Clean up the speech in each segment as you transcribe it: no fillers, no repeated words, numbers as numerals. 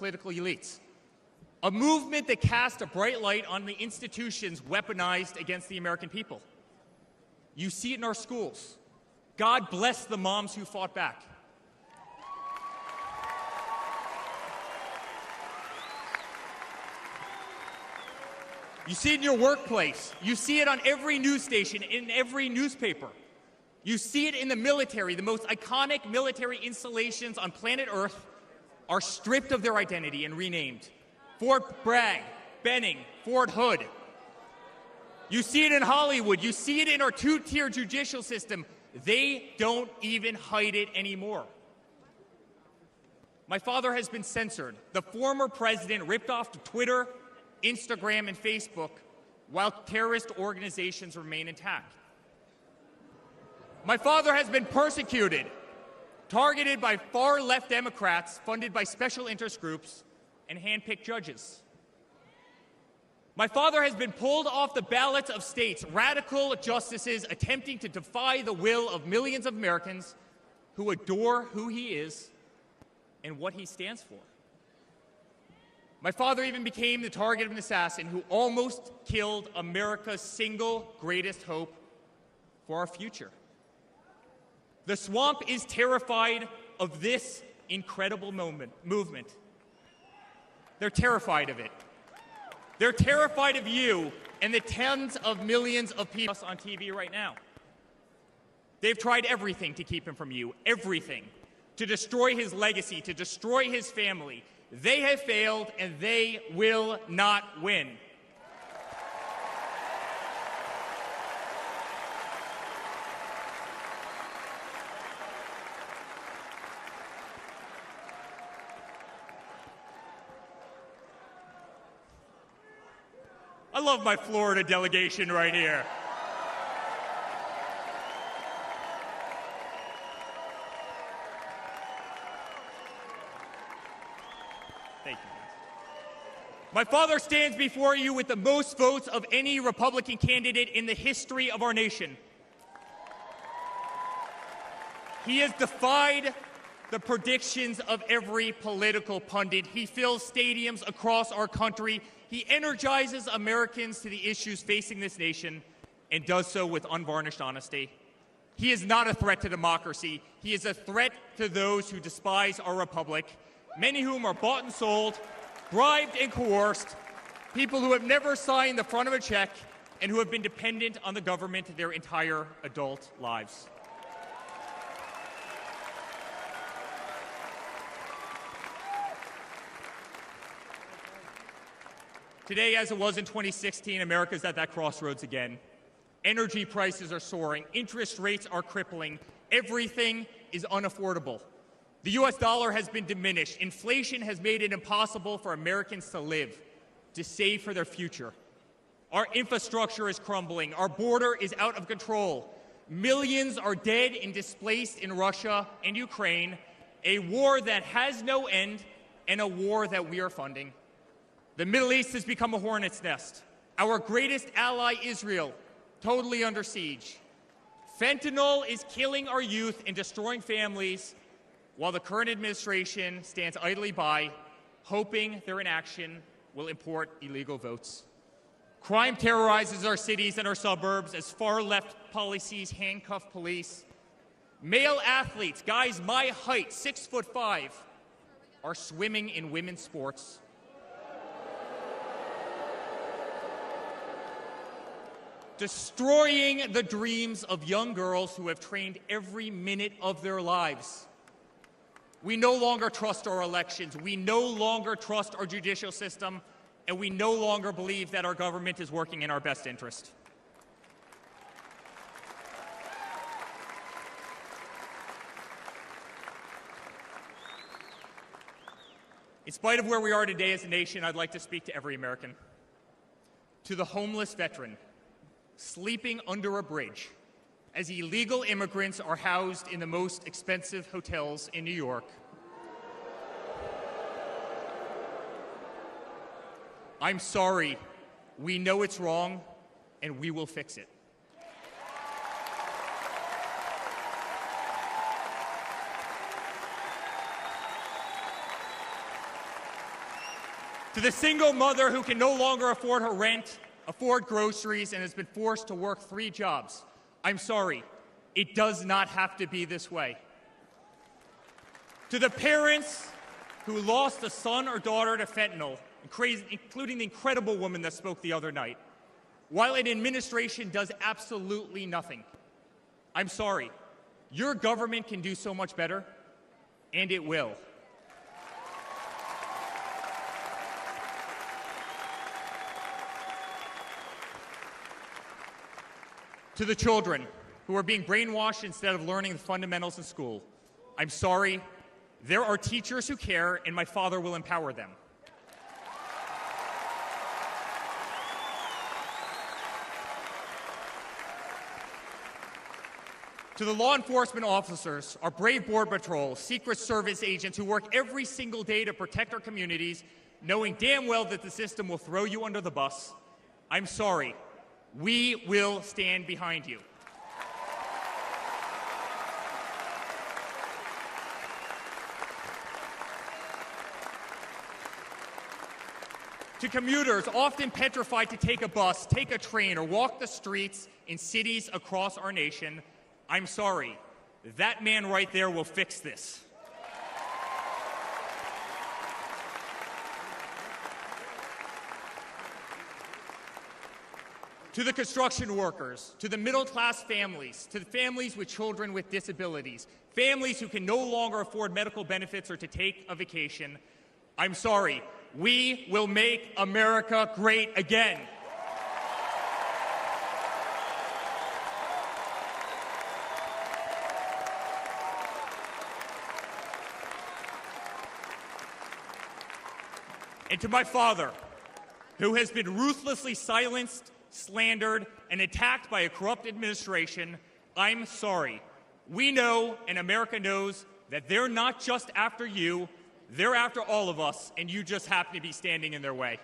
political elites. A movement that cast a bright light on the institutions weaponized against the American people. You see it in our schools. God bless the moms who fought back. You see it in your workplace. You see it on every news station, in every newspaper. You see it in the military. The most iconic military installations on planet Earth are stripped of their identity and renamed. Fort Bragg, Benning, Fort Hood. You see it in Hollywood. You see it in our two-tier judicial system. They don't even hide it anymore. My father has been censored. The former president ripped off Twitter, Instagram, and Facebook while terrorist organizations remain intact. My father has been persecuted, targeted by far-left Democrats funded by special interest groups and hand-picked judges. My father has been pulled off the ballots of states, radical justices attempting to defy the will of millions of Americans who adore who he is and what he stands for. My father even became the target of an assassin who almost killed America's single greatest hope for our future. The swamp is terrified of this incredible movement. They're terrified of it. They're terrified of you and the tens of millions of people on TV right now. They've tried everything to keep him from you, everything, to destroy his legacy, to destroy his family. They have failed, and they will not win. I love my Florida delegation right here. Thank you. My father stands before you with the most votes of any Republican candidate in the history of our nation. He has defied the predictions of every political pundit. He fills stadiums across our country. He energizes Americans to the issues facing this nation and does so with unvarnished honesty. He is not a threat to democracy. He is a threat to those who despise our republic, many whom are bought and sold, bribed and coerced, people who have never signed the front of a check and who have been dependent on the government their entire adult lives. Today, as it was in 2016, America's at that crossroads again. Energy prices are soaring. Interest rates are crippling. Everything is unaffordable. The U.S. dollar has been diminished. Inflation has made it impossible for Americans to live, to save for their future. Our infrastructure is crumbling. Our border is out of control. Millions are dead and displaced in Russia and Ukraine, a war that has no end and a war that we are funding. The Middle East has become a hornet's nest. Our greatest ally, Israel, totally under siege. Fentanyl is killing our youth and destroying families, while the current administration stands idly by, hoping their inaction will import illegal votes. Crime terrorizes our cities and our suburbs as far-left policies handcuff police. Male athletes, guys my height, 6'5", are swimming in women's sports. Destroying the dreams of young girls who have trained every minute of their lives. We no longer trust our elections. We no longer trust our judicial system, and we no longer believe that our government is working in our best interest. In spite of where we are today as a nation, I'd like to speak to every American. To the homeless veteran sleeping under a bridge as illegal immigrants are housed in the most expensive hotels in New York. I'm sorry. We know it's wrong, and we will fix it. To the single mother who can no longer afford her rent, afford groceries, and has been forced to work 3 jobs, I'm sorry, it does not have to be this way. To the parents who lost a son or daughter to fentanyl, including the incredible woman that spoke the other night, while an administration does absolutely nothing, I'm sorry, your government can do so much better, and it will. To the children who are being brainwashed instead of learning the fundamentals in school, I'm sorry, there are teachers who care, and my father will empower them. To the law enforcement officers, our brave Border Patrol, Secret Service agents who work every single day to protect our communities, knowing damn well that the system will throw you under the bus, I'm sorry, we will stand behind you. To commuters often petrified to take a bus, take a train, or walk the streets in cities across our nation, I'm sorry, that man right there will fix this. To the construction workers, to the middle-class families, to the families with children with disabilities, families who can no longer afford medical benefits or to take a vacation, I'm sorry, we will make America great again. And to my father, who has been ruthlessly silenced, slandered, and attacked by a corrupt administration, I'm sorry. We know, and America knows, that they're not just after you, they're after all of us, and you just happen to be standing in their way.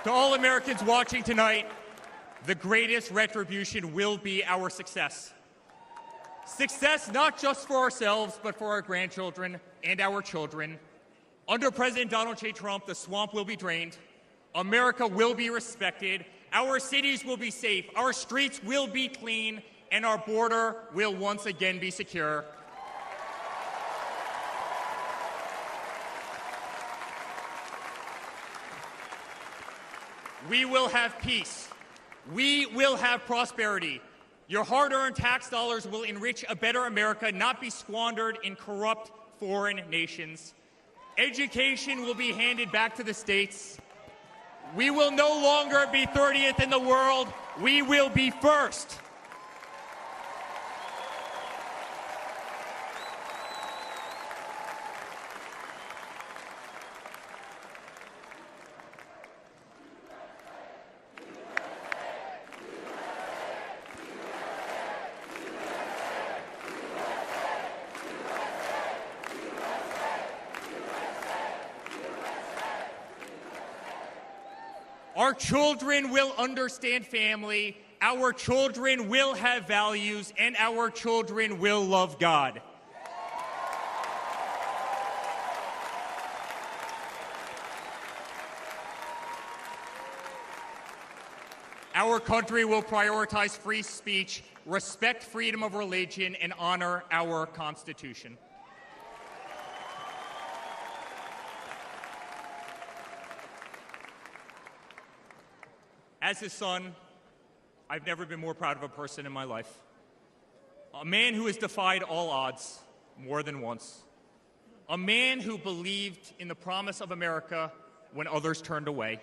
To all Americans watching tonight, the greatest retribution will be our success. Success not just for ourselves, but for our grandchildren and our children. Under President Donald J. Trump, the swamp will be drained. America will be respected. Our cities will be safe. Our streets will be clean. And our border will once again be secure. We will have peace. We will have prosperity. Your hard-earned tax dollars will enrich a better America, not be squandered in corrupt foreign nations. Education will be handed back to the states. We will no longer be 30th in the world. We will be first. Our children will understand family, our children will have values, and our children will love God. Our country will prioritize free speech, respect freedom of religion, and honor our Constitution. As his son, I've never been more proud of a person in my life. A man who has defied all odds more than once. A man who believed in the promise of America when others turned away.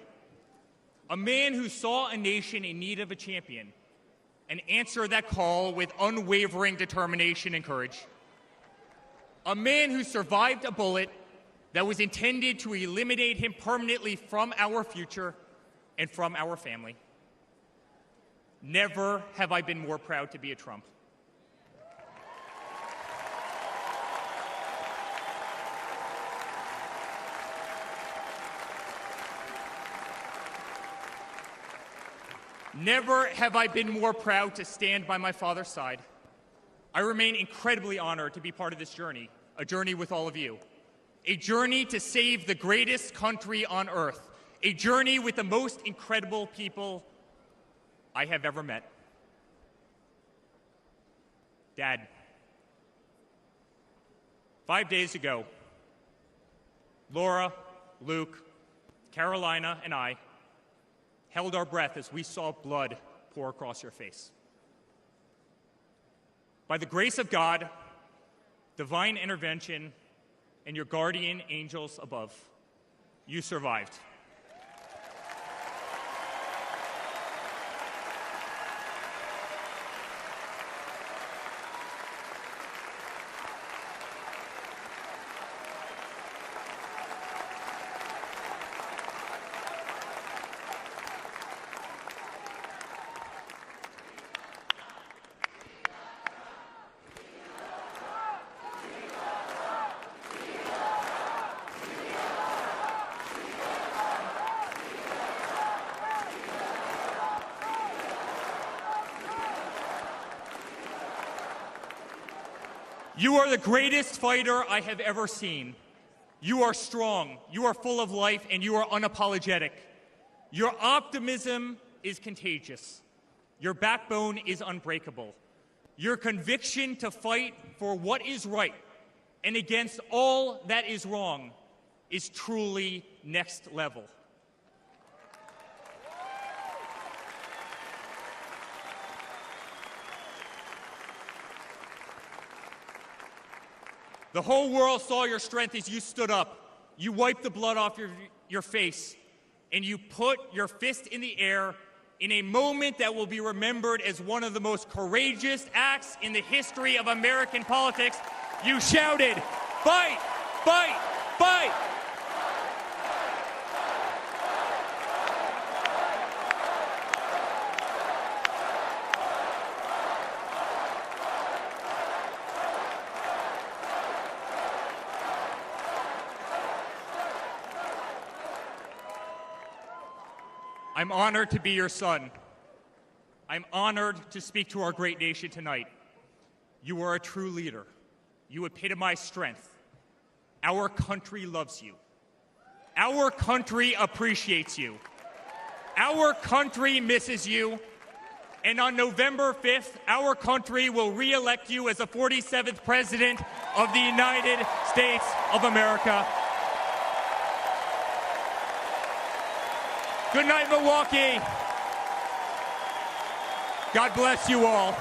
A man who saw a nation in need of a champion and answered that call with unwavering determination and courage. A man who survived a bullet that was intended to eliminate him permanently from our future and from our family. Never have I been more proud to be a Trump. Never have I been more proud to stand by my father's side. I remain incredibly honored to be part of this journey, a journey with all of you, a journey to save the greatest country on earth, a journey with the most incredible people I have ever met. Dad, 5 days ago, Laura, Luke, Carolina, and I held our breath as we saw blood pour across your face. By the grace of God, divine intervention, and your guardian angels above, you survived. You are the greatest fighter I have ever seen. You are strong, you are full of life, and you are unapologetic. Your optimism is contagious. Your backbone is unbreakable. Your conviction to fight for what is right and against all that is wrong is truly next level. The whole world saw your strength as you stood up. You wiped the blood off your face, and you put your fist in the air in a moment that will be remembered as one of the most courageous acts in the history of American politics. You shouted, "Fight! Fight! Fight!" I'm honored to be your son. I'm honored to speak to our great nation tonight. You are a true leader. You epitomize strength. Our country loves you. Our country appreciates you. Our country misses you. And on November 5th, our country will re-elect you as the 47th President of the United States of America. Good night, Milwaukee. God bless you all.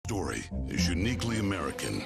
Story is uniquely American.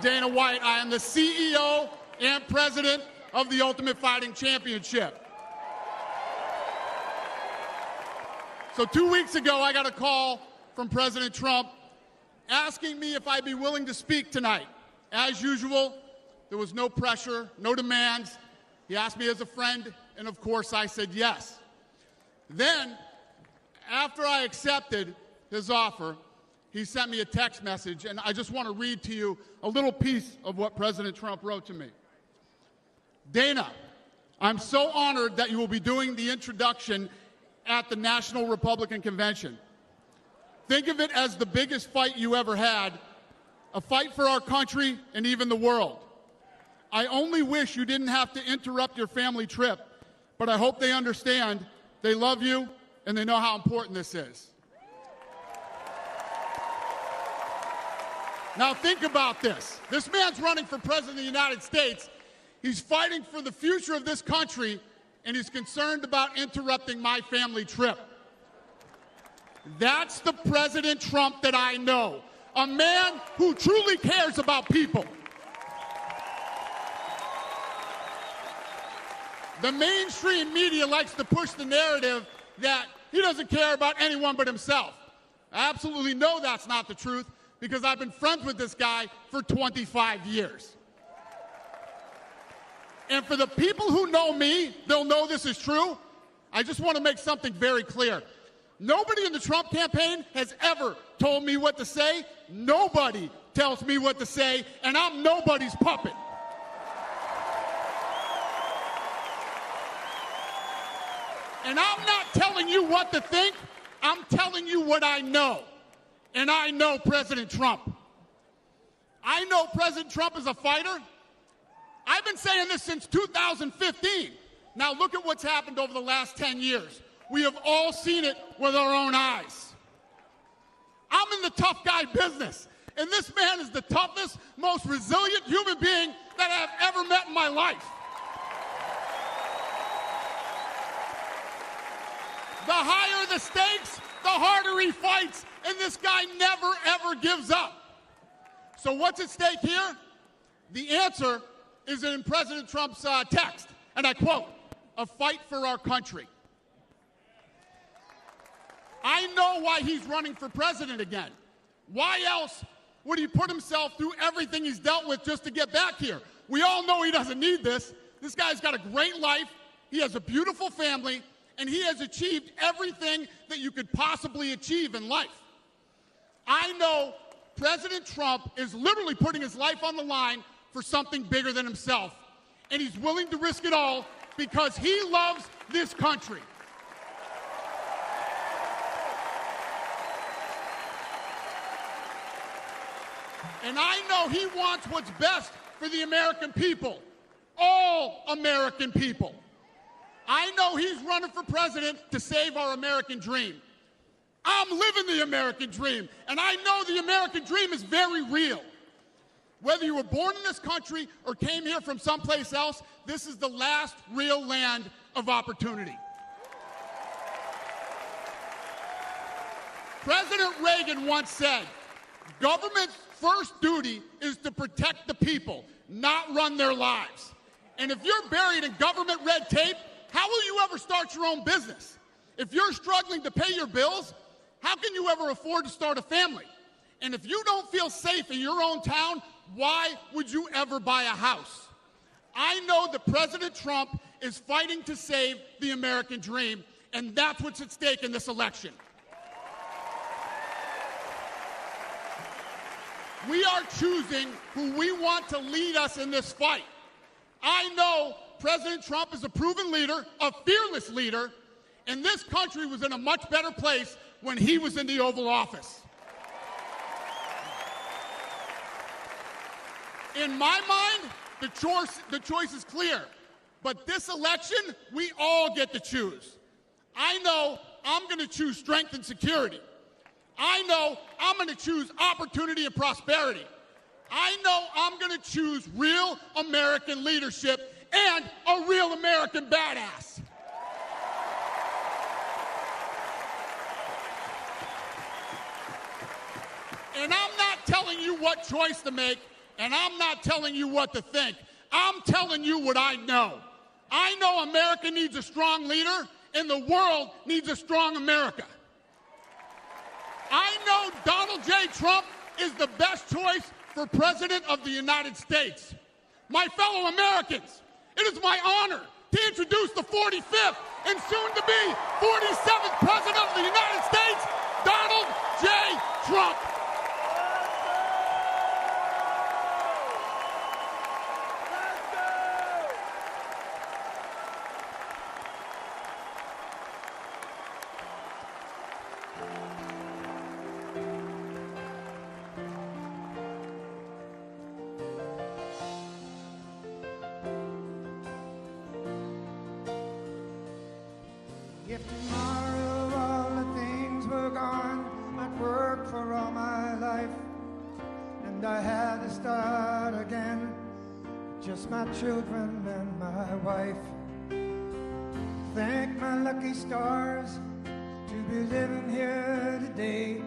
Dana White. I am the CEO and president of the Ultimate Fighting Championship. So 2 weeks ago, I got a call from President Trump asking me if I'd be willing to speak tonight. As usual, there was no pressure, no demands. He asked me as a friend, and of course I said yes. Then, after I accepted his offer, he sent me a text message, and I just want to read to you a little piece of what President Trump wrote to me. Dana, I'm so honored that you will be doing the introduction at the National Republican Convention. Think of it as the biggest fight you ever had, a fight for our country and even the world. I only wish you didn't have to interrupt your family trip, but I hope they understand they love you and they know how important this is. Now think about this. This man's running for president of the United States. He's fighting for the future of this country, and he's concerned about interrupting my family trip. That's the President Trump that I know, a man who truly cares about people. The mainstream media likes to push the narrative that he doesn't care about anyone but himself. I absolutely know that's not the truth, because I've been friends with this guy for 25 years. And for the people who know me, they'll know this is true. I just want to make something very clear. Nobody in the Trump campaign has ever told me what to say. Nobody tells me what to say, and I'm nobody's puppet. And I'm not telling you what to think. I'm telling you what I know. And I know President Trump. I know President Trump is a fighter. I've been saying this since 2015. Now look at what's happened over the last 10 years. We have all seen it with our own eyes. I'm in the tough guy business, and this man is the toughest, most resilient human being that I've ever met in my life. The higher the stakes, the harder he fights, and this guy never, ever gives up. So what's at stake here? The answer is in President Trump's text, and I quote, "A fight for our country." I know why he's running for president again. Why else would he put himself through everything he's dealt with just to get back here? We all know he doesn't need this. This guy's got a great life. He has a beautiful family, and he has achieved everything that you could possibly achieve in life. I know President Trump is literally putting his life on the line for something bigger than himself, and he's willing to risk it all because he loves this country. And I know he wants what's best for the American people, all American people. I know he's running for president to save our American dream. I'm living the American dream, and I know the American dream is very real. Whether you were born in this country or came here from someplace else, this is the last real land of opportunity. President Reagan once said, "Government's first duty is to protect the people, not run their lives." And if you're buried in government red tape, how will you ever start your own business? If you're struggling to pay your bills, how can you ever afford to start a family? And if you don't feel safe in your own town, why would you ever buy a house? I know that President Trump is fighting to save the American dream, and that's what's at stake in this election. We are choosing who we want to lead us in this fight. I know President Trump is a proven leader, a fearless leader, and this country was in a much better place when he was in the Oval Office. In my mind, the choice is clear. But this election, we all get to choose. I know I'm going to choose strength and security. I know I'm going to choose opportunity and prosperity. I know I'm going to choose real American leadership and a real American badass. And I'm not telling you what choice to make. And I'm not telling you what to think. I'm telling you what I know. I know America needs a strong leader, and the world needs a strong America. I know Donald J. Trump is the best choice for President of the United States. My fellow Americans, it is my honor to introduce the 45th and soon-to-be 47th President of the United States, Donald J. Trump. If tomorrow all the things were gone, I'd work for all my life, and I had to start again, just my children and my wife. Thank my lucky stars to be living here today.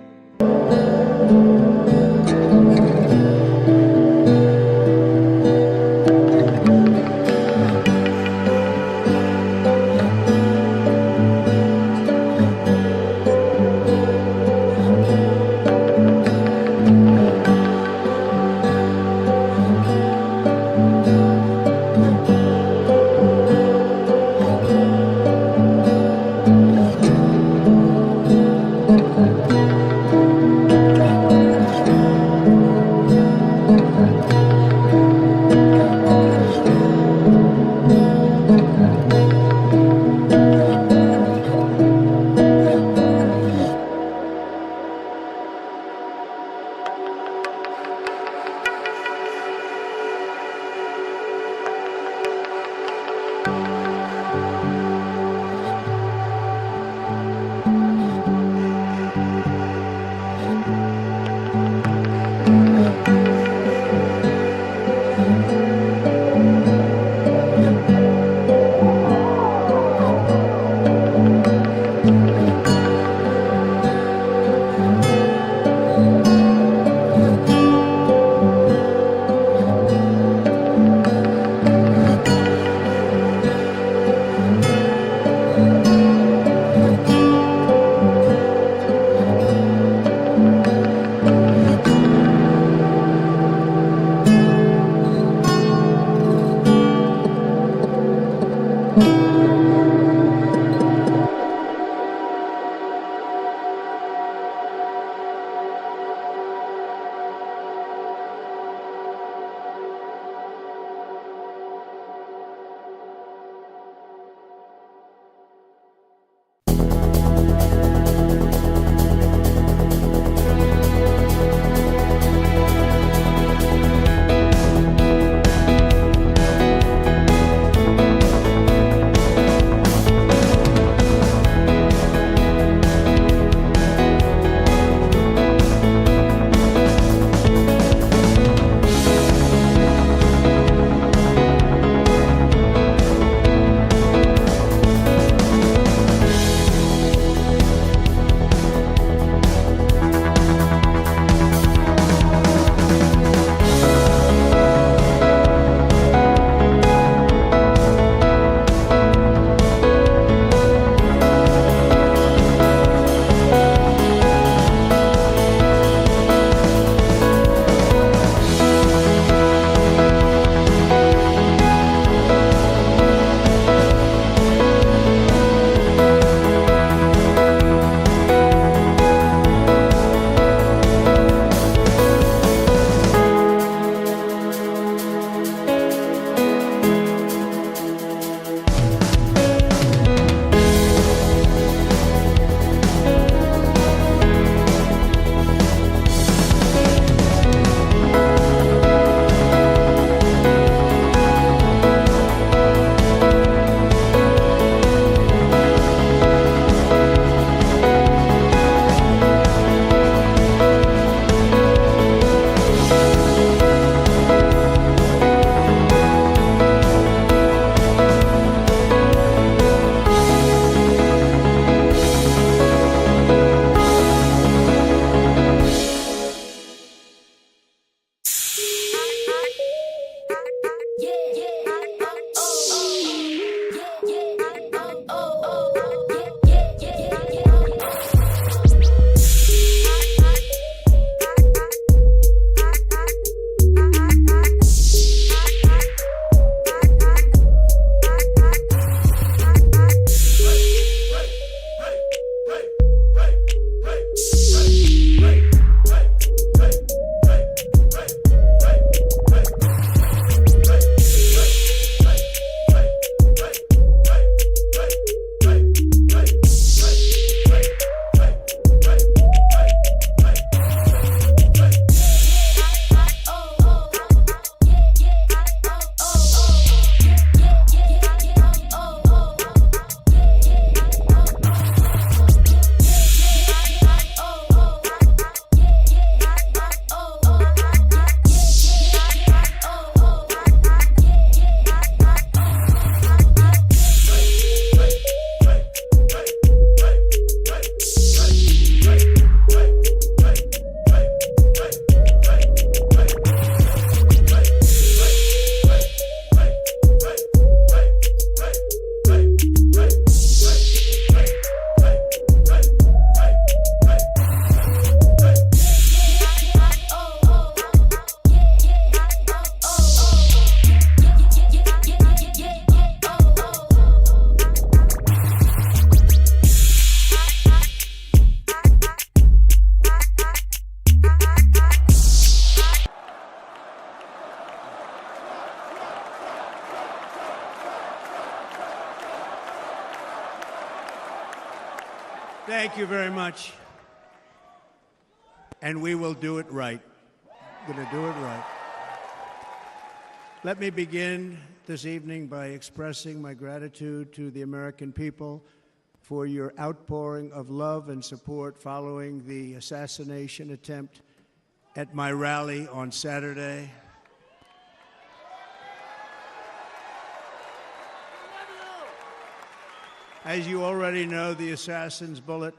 Thank you very much. And we will do it right. We're going to do it right. Let me begin this evening by expressing my gratitude to the American people for your outpouring of love and support following the assassination attempt at my rally on Saturday. As you already know, the assassin's bullet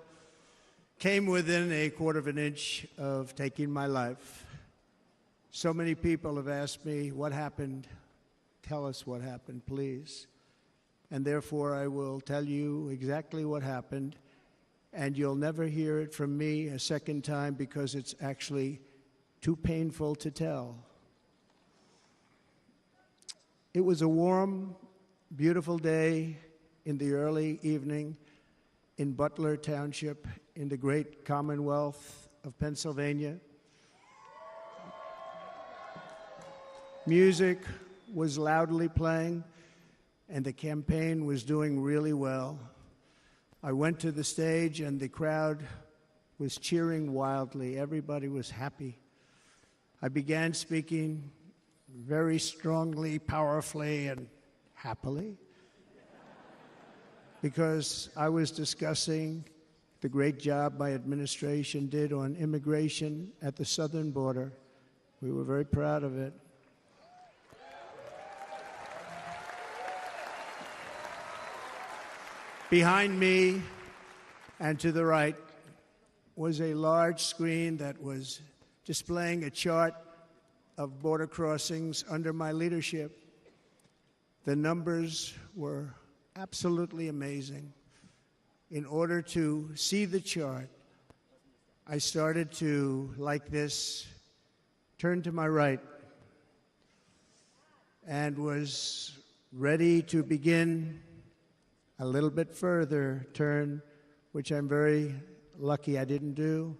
came within a quarter of an inch of taking my life. So many people have asked me, what happened? Tell us what happened, please. And therefore, I will tell you exactly what happened, and you'll never hear it from me a second time because it's actually too painful to tell. It was a warm, beautiful day in the early evening in Butler Township in the great Commonwealth of Pennsylvania. Music was loudly playing, and the campaign was doing really well. I went to the stage, and the crowd was cheering wildly. Everybody was happy. I began speaking very strongly, powerfully, and happily, because I was discussing the great job my administration did on immigration at the southern border. We were very proud of it. Behind me and to the right was a large screen that was displaying a chart of border crossings under my leadership. The numbers were absolutely amazing. In order to see the chart, I started to, like this, turn to my right and was ready to begin a little bit further turn, which I'm very lucky I didn't do,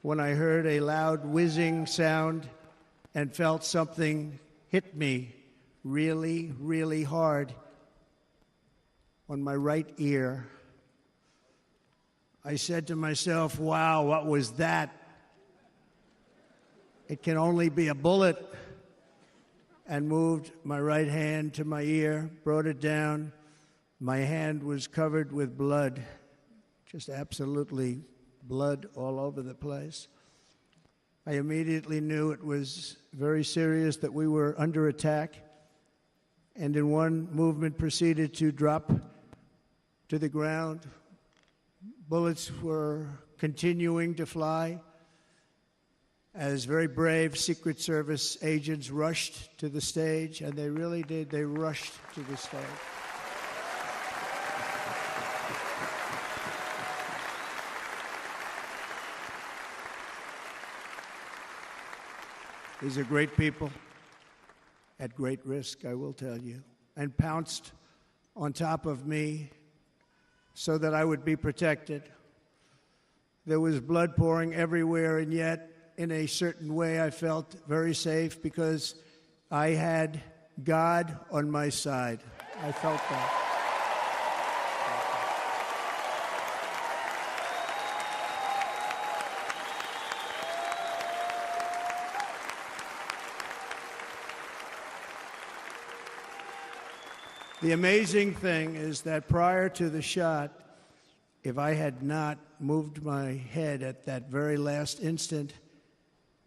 when I heard a loud whizzing sound and felt something hit me really, really hard on my right ear. I said to myself, wow, what was that? It can only be a bullet. And moved my right hand to my ear, brought it down. My hand was covered with blood, just absolutely blood all over the place. I immediately knew it was very serious, that we were under attack, and in one movement proceeded to drop to the ground. Bullets were continuing to fly. as very brave Secret Service agents rushed to the stage, and they really did. They rushed to the stage. These are great people, at great risk, I will tell you, and pounced on top of me so that I would be protected. There was blood pouring everywhere, and yet, in a certain way, I felt very safe because I had God on my side. I felt that. The amazing thing is that prior to the shot, if I had not moved my head at that very last instant,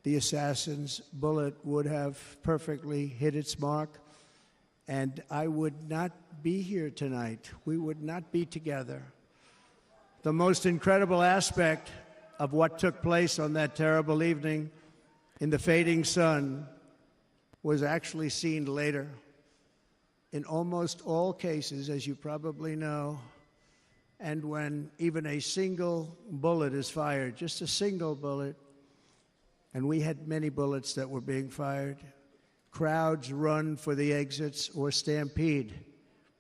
the assassin's bullet would have perfectly hit its mark, and I would not be here tonight. We would not be together. The most incredible aspect of what took place on that terrible evening in the fading sun was actually seen later. In almost all cases, as you probably know, and when even a single bullet is fired, just a single bullet, and we had many bullets that were being fired, crowds run for the exits or stampede,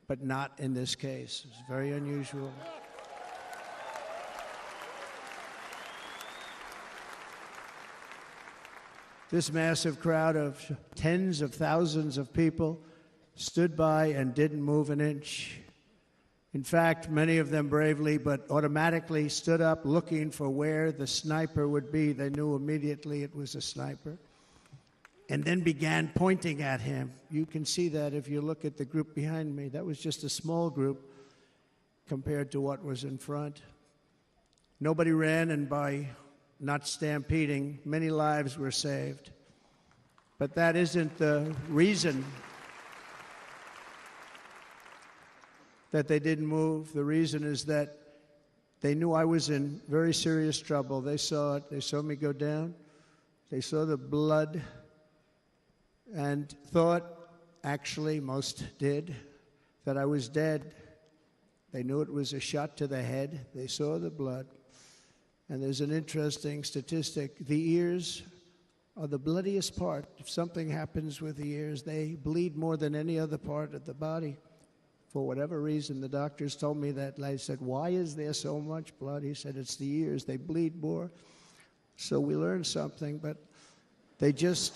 but not in this case. It's very unusual. This massive crowd of tens of thousands of people stood by and didn't move an inch. In fact, many of them bravely but automatically stood up looking for where the sniper would be. They knew immediately it was a sniper. And then began pointing at him. You can see that if you look at the group behind me. That was just a small group compared to what was in front. Nobody ran, and by not stampeding, many lives were saved. But that isn't the reason that they didn't move. The reason is that they knew I was in very serious trouble. They saw it. They saw me go down. They saw the blood and thought, actually most did, that I was dead. They knew it was a shot to the head. They saw the blood. And there's an interesting statistic. The ears are the bloodiest part. If something happens with the ears, they bleed more than any other part of the body. For whatever reason, the doctors told me that. I said, why is there so much blood? He said, it's the ears. They bleed more. So we learned something, but this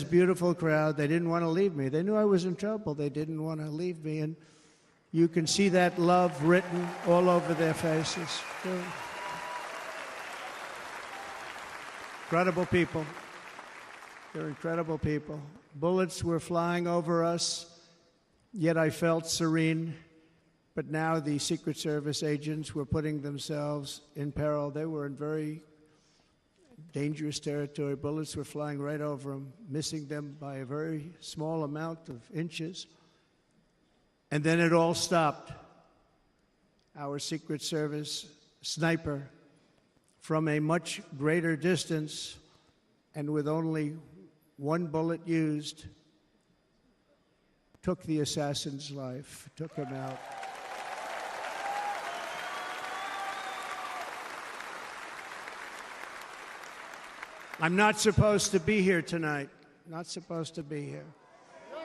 beautiful crowd, they didn't want to leave me. They knew I was in trouble. They didn't want to leave me. And you can see that love written all over their faces. Incredible people. They're incredible people. Bullets were flying over us, yet I felt serene. But now the Secret Service agents were putting themselves in peril. They were in very dangerous territory. Bullets were flying right over them, missing them by a very small amount of inches. And then it all stopped. Our Secret Service sniper, from a much greater distance and with only one bullet used, took the assassin's life, took him out. I'm not supposed to be here tonight. Not supposed to be here. Yes, you are.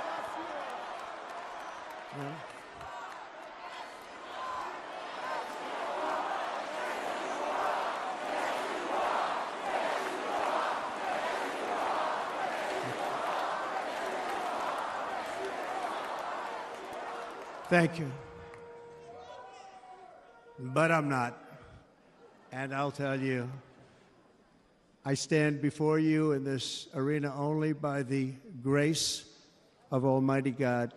Yes, you are. Yeah. Thank you. But I'm not. And I'll tell you, I stand before you in this arena only by the grace of Almighty God.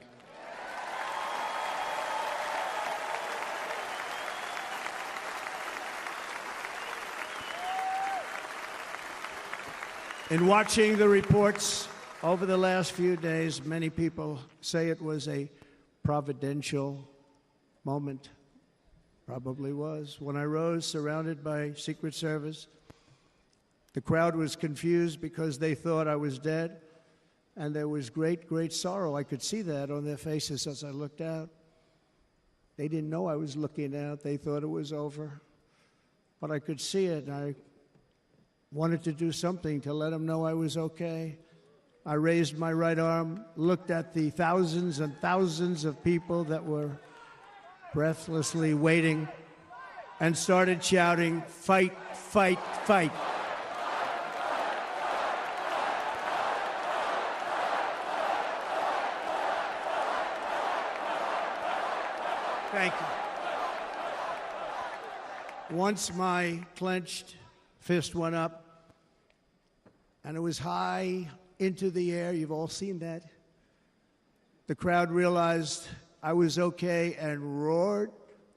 In watching the reports over the last few days, many people say it was a providential moment. Probably was. When I rose, surrounded by Secret Service, the crowd was confused because they thought I was dead, and there was great, great sorrow. I could see that on their faces as I looked out. They didn't know I was looking out. They thought it was over. But I could see it, and I wanted to do something to let them know I was okay. I raised my right arm, looked at the thousands and thousands of people that were breathlessly waiting, and started shouting, "Fight, fight, fight." Thank you. Once my clenched fist went up, and it was high into the air, you've all seen that, the crowd realized I was okay and roared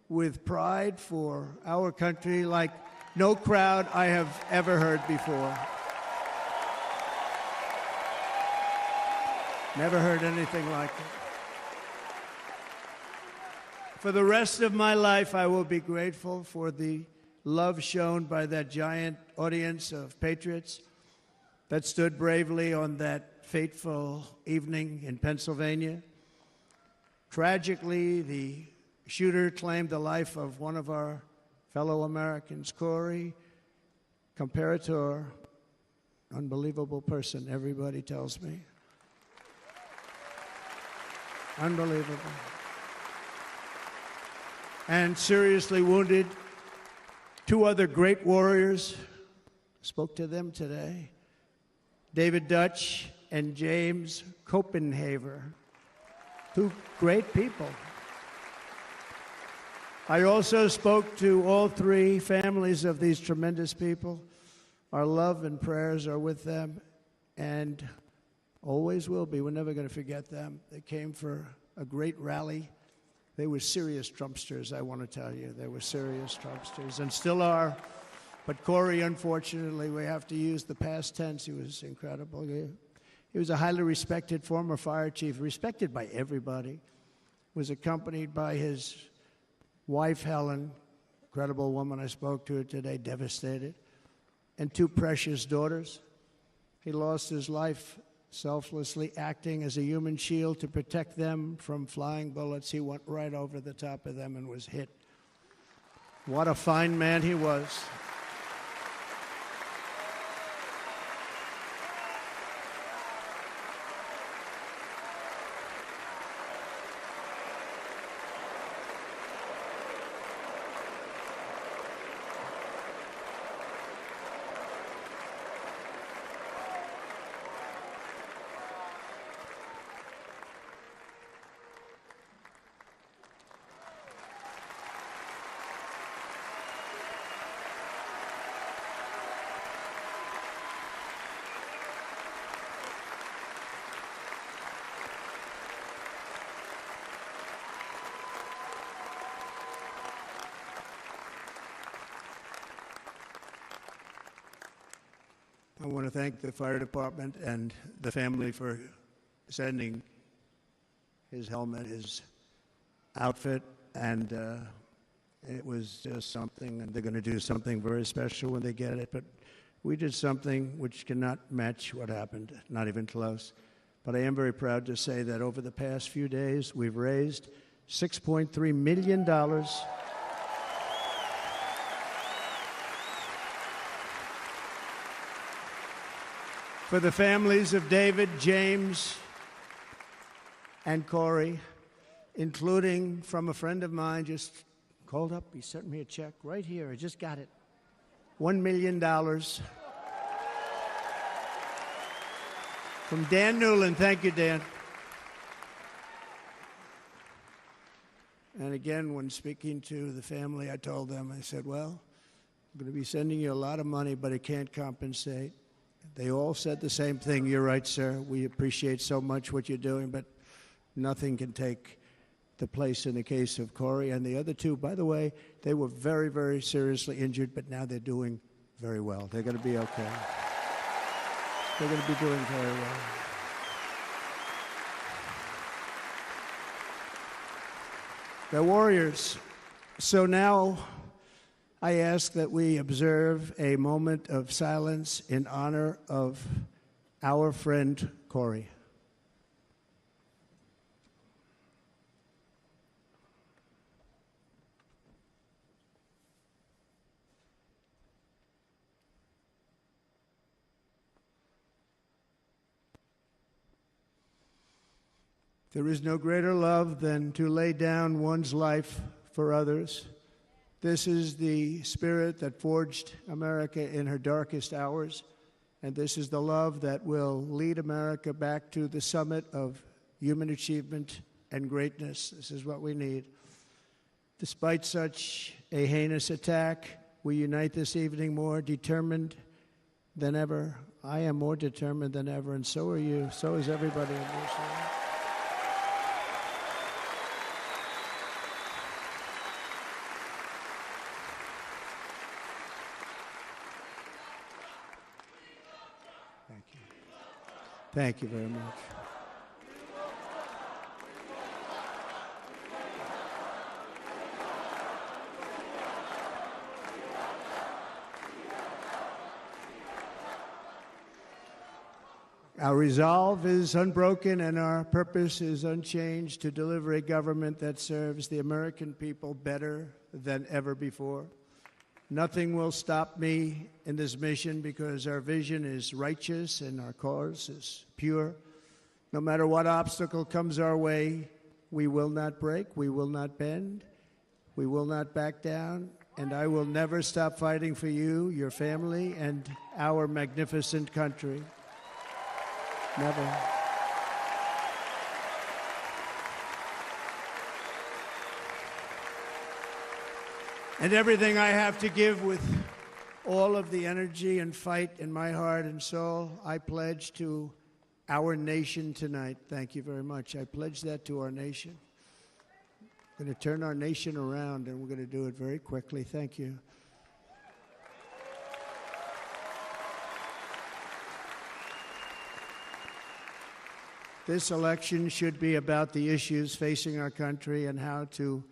with pride for our country like no crowd I have ever heard before. Never heard anything like it. For the rest of my life, I will be grateful for the love shown by that giant audience of patriots that stood bravely on that fateful evening in Pennsylvania. Tragically, the shooter claimed the life of one of our fellow Americans, Corey Comparator. Unbelievable person, everybody tells me. Unbelievable. And seriously wounded, two other great warriors. Spoke to them today. David Dutch and James Copenhaver. Two great people. I also spoke to all three families of these tremendous people. Our love and prayers are with them, and always will be. We're never going to forget them. They came for a great rally. They were serious Trumpsters, I want to tell you. They were serious Trumpsters, and still are. But Corey, unfortunately, we have to use the past tense. He was incredible. He was a highly respected former fire chief, respected by everybody. Was accompanied by his wife, Helen, incredible woman. I spoke to her today, devastated, and two precious daughters. He lost his life selflessly acting as a human shield to protect them from flying bullets. He went right over the top of them and was hit. What a fine man he was. I want to thank the fire department and the family for sending his helmet, his outfit, and it was just something, and they're going to do something very special when they get it. But we did something which cannot match what happened, not even close. But I am very proud to say that over the past few days, we've raised $6.3 million for the families of David, James, and Corey, including from a friend of mine just called up. He sent me a check right here. I just got it. $1 million from Dan Newland. Thank you, Dan. And again, when speaking to the family, I told them, I said, well, I'm going to be sending you a lot of money, but it can't compensate. They all said the same thing. You're right, sir. We appreciate so much what you're doing, but nothing can take the place in the case of Corey. And the other two, by the way, they were very, very seriously injured, but now they're doing very well. They're going to be okay. They're going to be doing very well. They're warriors. So now I ask that we observe a moment of silence in honor of our friend Corey. There is no greater love than to lay down one's life for others. This is the spirit that forged America in her darkest hours, and this is the love that will lead America back to the summit of human achievement and greatness. This is what we need. Despite such a heinous attack, we unite this evening more determined than ever. I am more determined than ever, and so are you. So is everybody in this room. Thank you very much. Our resolve is unbroken and our purpose is unchanged to deliver a government that serves the American people better than ever before. Nothing will stop me in this mission because our vision is righteous and our cause is pure. No matter what obstacle comes our way, we will not break, we will not bend, we will not back down, and I will never stop fighting for you, your family, and our magnificent country. Never. And everything I have to give with all of the energy and fight in my heart and soul, I pledge to our nation tonight. Thank you very much. I pledge that to our nation. We're going to turn our nation around, and we're going to do it very quickly. Thank you. This election should be about the issues facing our country and how to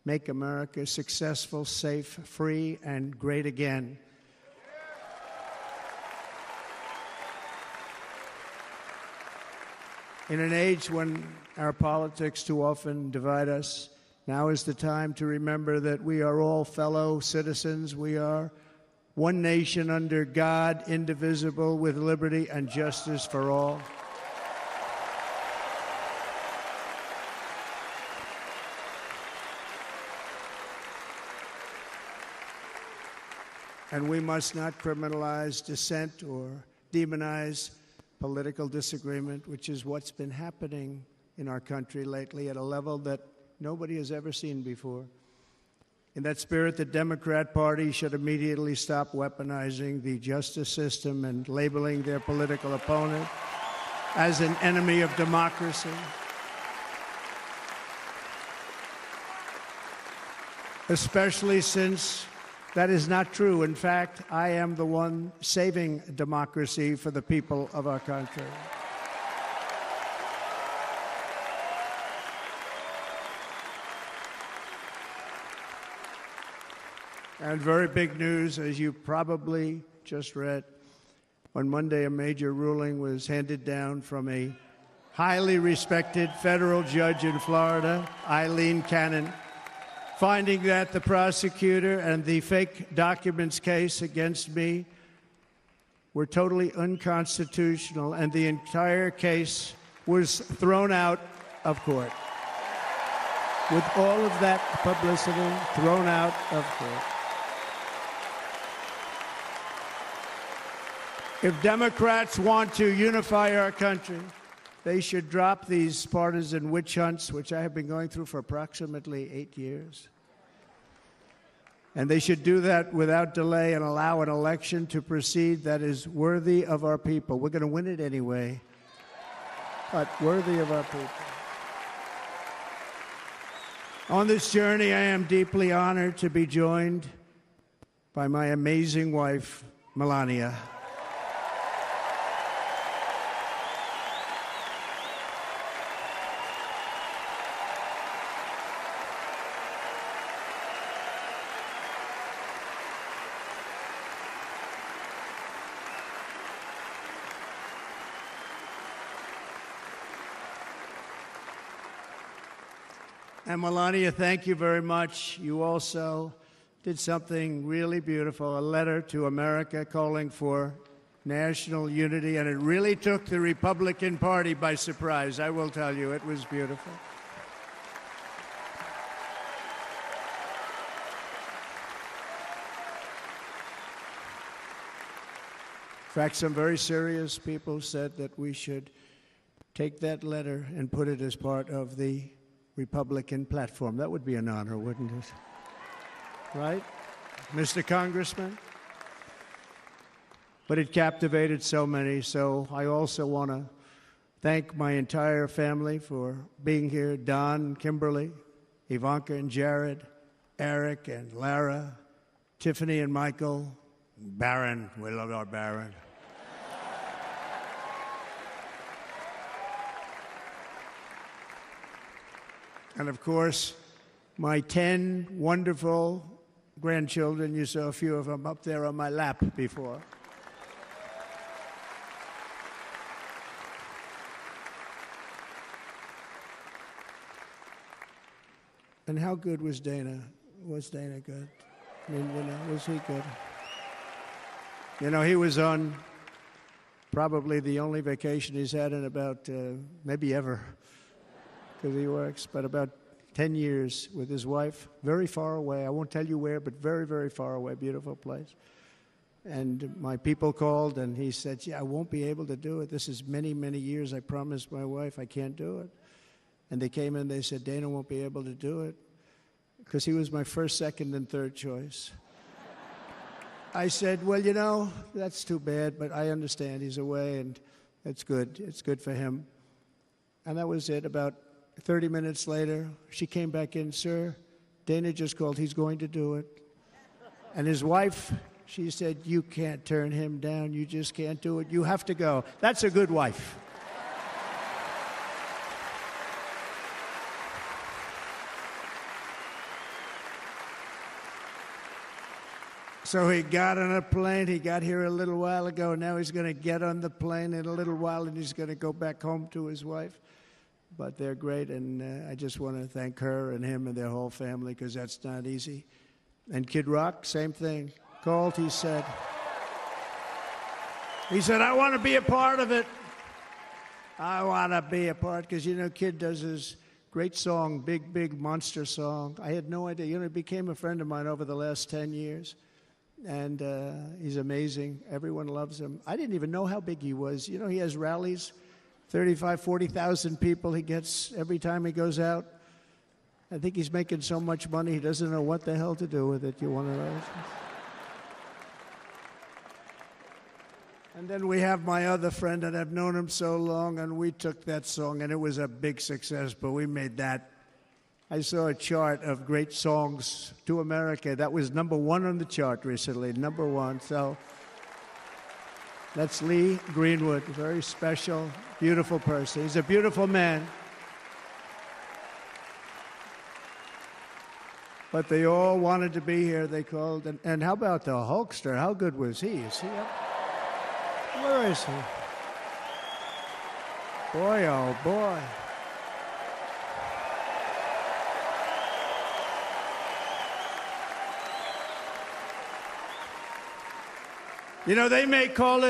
make America successful, safe, free, and great again. In an age when our politics too often divide us, now is the time to remember that we are all fellow citizens. We are one nation under God, indivisible, with liberty and justice for all. And we must not criminalize dissent or demonize political disagreement, which is what's been happening in our country lately at a level that nobody has ever seen before. In that spirit, the Democrat Party should immediately stop weaponizing the justice system and labeling their political opponent as an enemy of democracy. Especially since that is not true. In fact, I am the one saving democracy for the people of our country. And very big news, as you probably just read, on Monday a major ruling was handed down from a highly respected federal judge in Florida, Eileen Cannon, finding that the prosecutor and the fake documents case against me were totally unconstitutional, and the entire case was thrown out of court. With all of that publicity, thrown out of court. If Democrats want to unify our country, they should drop these partisan witch hunts, which I have been going through for approximately 8 years. And they should do that without delay and allow an election to proceed that is worthy of our people. We're going to win it anyway, but worthy of our people. On this journey, I am deeply honored to be joined by my amazing wife, Melania. And Melania, thank you very much. You also did something really beautiful, a letter to America calling for national unity, and it really took the Republican Party by surprise. I will tell you, it was beautiful. In fact, some very serious people said that we should take that letter and put it as part of the Republican platform. That would be an honor, wouldn't it? Right, Mr. Congressman? But it captivated so many, so I also want to thank my entire family for being here, Don, Kimberly, Ivanka and Jared, Eric and Lara, Tiffany and Michael, Barron. We love our Barron. And of course, my 10 wonderful grandchildren. You saw a few of them up there on my lap before. And how good was Dana? Was Dana good? I mean, was he good? He was on probably the only vacation he's had in about, maybe ever, because he works, but about 10 years with his wife, very far away. I won't tell you where, but very, very far away, beautiful place. And my people called, and he said, I won't be able to do it. This is many, many years. I promised my wife I can't do it. And they came in, they said, Dana won't be able to do it, because he was my first, second, and third choice. I said, well, that's too bad, but I understand he's away, and it's good. It's good for him. And that was it. About 30 minutes later, she came back in, sir, Dana just called. He's going to do it. And his wife, she said, you can't turn him down. You just can't do it. You have to go. That's a good wife. So he got on a plane. He got here a little while ago. Now he's going to get on the plane in a little while, and he's going to go back home to his wife. But they're great, and I just want to thank her and him and their whole family, because that's not easy. And Kid Rock, same thing. Called, he said, I want to be a part of it. I want to be a part, because, Kid does his great song, Big, Big Monster song. I had no idea. He became a friend of mine over the last 10 years. And he's amazing. Everyone loves him. I didn't even know how big he was. He has rallies, 35,000, 40,000 people he gets every time he goes out. I think he's making so much money he doesn't know what the hell to do with it. You want to know? And then we have my other friend, and I've known him so long, and we took that song, and it was a big success, but we made that. I saw a chart of great songs to America. That was #1 on the chart recently, #1. So that's Lee Greenwood, a very special, beautiful person. He's a beautiful man. But they all wanted to be here. They called. And how about the Hulkster? How good was he? Is he up? Where is he? Boy, oh boy. They may call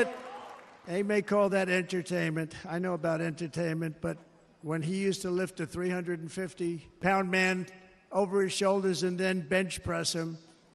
that entertainment. I know about entertainment, but when he used to lift a 350-pound man over his shoulders and then bench press him,